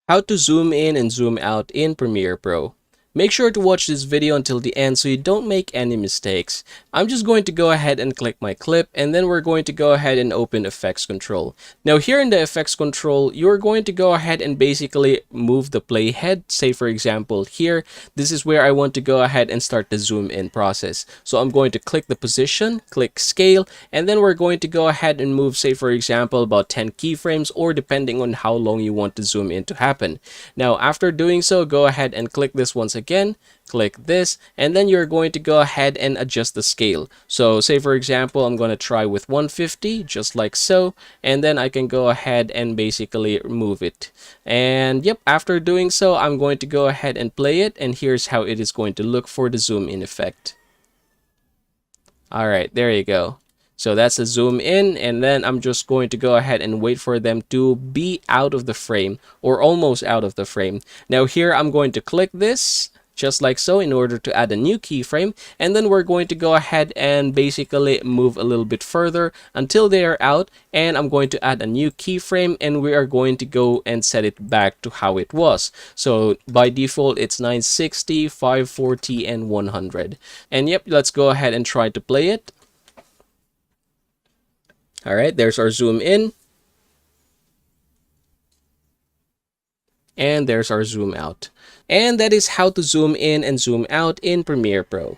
How to zoom in and zoom out in Premiere Pro. Make sure to watch this video until the end so you don't make any mistakes. I'm just going to go ahead and click my clip, and then we're going to go ahead and open Effects Control. Now here in the Effects Control, you're going to go ahead and basically move the playhead. Say for example here, this is where I want to go ahead and start the zoom in process. So I'm going to click the position, click scale, and then we're going to go ahead and move, say for example, about 10 keyframes, or depending on how long you want the zoom in to happen. Now after doing so, go ahead and click this once again, click this, and then you're going to go ahead and adjust the scale. So say for example, I'm going to try with 150, just like so, and then I can go ahead and basically move it. And yep, after doing so, I'm going to go ahead and play it, and here's how it is going to look for the zoom in effect. All right, there you go. So that's a zoom in, and then I'm just going to go ahead and wait for them to be out of the frame, or almost out of the frame. Now here I'm going to click this, just like so, in order to add a new keyframe, and then we're going to go ahead and basically move a little bit further until they are out, and I'm going to add a new keyframe, and we are going to go and set it back to how it was. So by default it's 960, 540, and 100. And yep, let's go ahead and try to play it. All right, there's our zoom in. And there's our zoom out. And that is how to zoom in and zoom out in Premiere Pro.